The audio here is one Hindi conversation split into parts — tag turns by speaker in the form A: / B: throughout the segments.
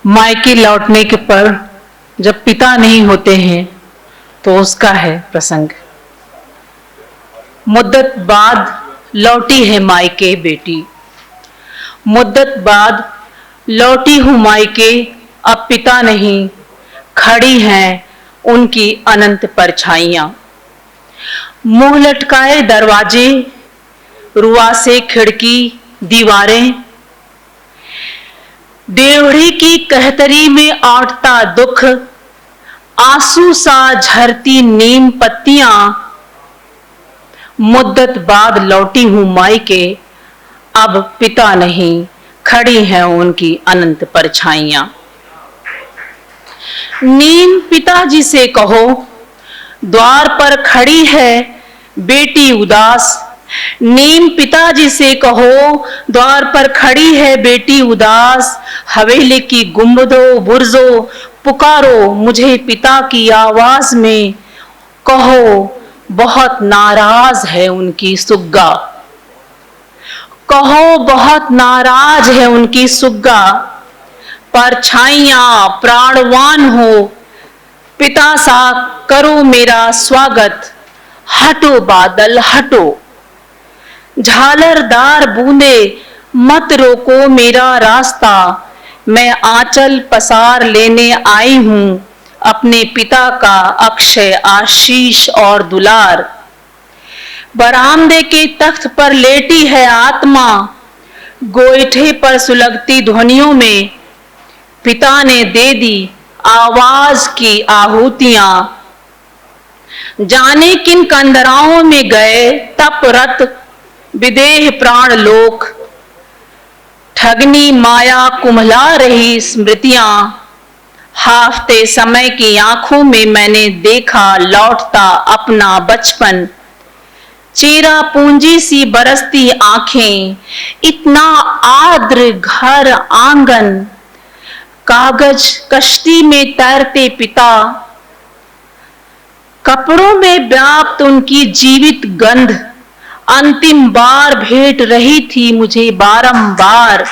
A: मायके लौटने के पर जब पिता नहीं होते हैं तो उसका है प्रसंग। मुद्दत बाद लौटी है मायके बेटी, मुद्दत बाद लौटी हूँ मायके, अब पिता नहीं, खड़ी हैं उनकी अनंत परछाइयां। मुंह लटकाए दरवाजे, रुआसे खिड़की दीवारें, देवड़ी की कहतरी में आटता दुख, आंसू सा झरती नीम पत्तियां। मुद्दत बाद लौटी हूं मायके, अब पिता नहीं, खड़ी हैं उनकी अनंत परछाइयां। नीम पिताजी से कहो, द्वार पर खड़ी है बेटी उदास। नीम पिताजी से कहो, द्वार पर खड़ी है बेटी उदास। हवेली की गुंबदों बुर्जों पुकारो मुझे पिता की आवाज में, कहो बहुत नाराज है उनकी सुग्गा, कहो बहुत नाराज है उनकी सुग्गा। परछाइयां प्राणवान हो, पिता सा करो मेरा स्वागत। हटो बादल हटो, झालरदार बूंदे मत रोको मेरा रास्ता। मैं आंचल पसार लेने आई हूं अपने पिता का अक्षय आशीष और दुलार। बरामदे के तख्त पर लेटी है आत्मा, गोईठे पर सुलगती ध्वनियों में पिता ने दे दी आवाज की आहुतियां। जाने किन कंदराओं में गए तपरत विदेह प्राण लोक, ठगनी माया कुम्हला रही स्मृतियां। हाफते समय की आंखों में मैंने देखा लौटता अपना बचपन। चेरा पूंजी सी बरसती आंखें, इतना आर्द्र घर आंगन। कागज कश्ती में तैरते पिता, कपड़ों में व्याप्त उनकी जीवित गंध। अंतिम बार भेंट रही थी मुझे बारंबार,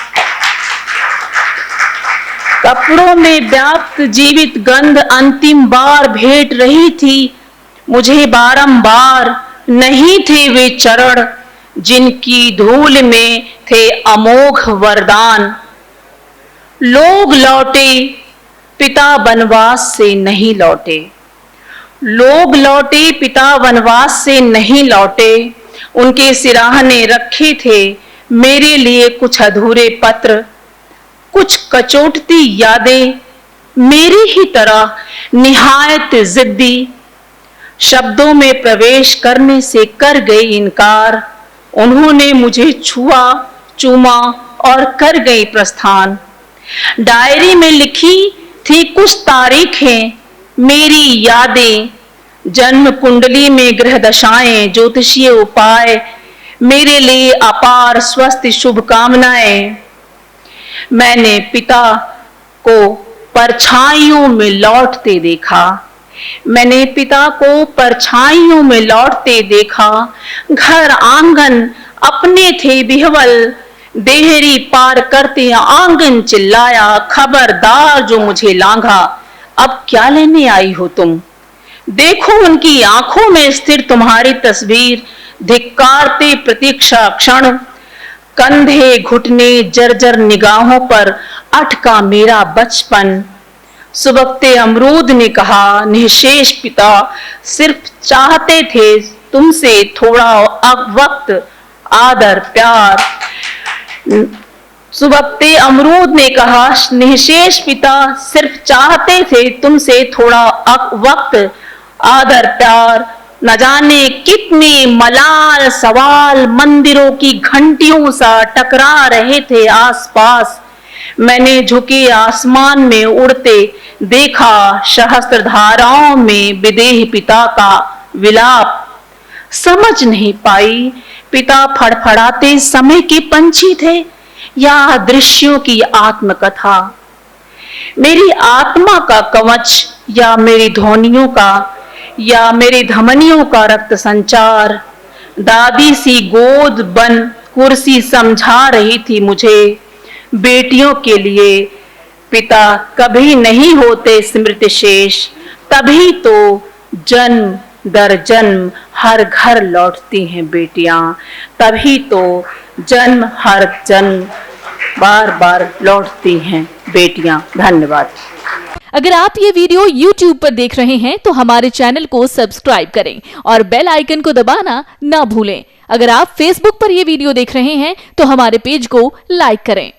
A: कपड़ों में व्याप्त जीवित गंध। अंतिम बार भेंट रही थी मुझे बारंबार। नहीं थे वे चरण जिनकी धूल में थे अमोघ वरदान। लोग लौटे पिता वनवास से नहीं लौटे, लोग लौटे पिता वनवास से नहीं लौटे। उनके सिराहने रखे थे मेरे लिए कुछ अधूरे पत्र, कुछ कचोटती यादें मेरी ही तरह निहायत जिद्दी। शब्दों में प्रवेश करने से कर गई इनकार, उन्होंने मुझे छुआ चूमा और कर गई प्रस्थान। डायरी में लिखी थी कुछ तारीखें मेरी यादें, जन्म कुंडली में ग्रह दशाएं, ज्योतिषीय उपाय, मेरे लिए अपार स्वस्थ शुभकामनाएं। मैंने पिता को परछाइयों में लौटते देखा, मैंने पिता को परछाइयों में लौटते देखा। घर आंगन अपने थे बिहवल, देहरी पार करते आंगन चिल्लाया, खबरदार जो मुझे लांघा, अब क्या लेने आई हो तुम। देखो उनकी आंखों में स्थिर तुम्हारी तस्वीर, धिक्कारते प्रतीक्षा क्षण। कंधे घुटने जर्जर निगाहों पर अटका मेरा बचपन। सुबकते अमरूद ने कहा, निःशेष पिता सिर्फ चाहते थे तुमसे थोड़ा वक्त, आदर प्यार। सुबकते अमरूद ने कहा, निःशेष पिता सिर्फ चाहते थे तुमसे थोड़ा वक्त, आदर प्यार। न जाने कितने मलाल सवाल मंदिरों की घंटियों सा टकरा रहे थे आसपास। मैंने झुके आसमान में उड़ते देखा सहस्त्र धाराओं में विदेह पिता का विलाप। समझ नहीं पाई पिता फड़फड़ाते समय के पंछी थे या दृश्यों की आत्मकथा। मेरी आत्मा का कवच या मेरी ध्वनियों का या मेरी धमनियों का रक्त संचार। दादी सी गोद बन कुर्सी समझा रही थी मुझे, बेटियों के लिए पिता कभी नहीं होते स्मृति शेष, तभी तो जन्म दर जन्म हर घर लौटती हैं बेटियां, तभी तो जन्म हर जन्म बार बार लौटती हैं बेटियां। धन्यवाद।
B: अगर आप ये वीडियो YouTube पर देख रहे हैं तो हमारे चैनल को सब्सक्राइब करें और बेल आइकन को दबाना ना भूलें। अगर आप Facebook पर ये वीडियो देख रहे हैं तो हमारे पेज को लाइक करें।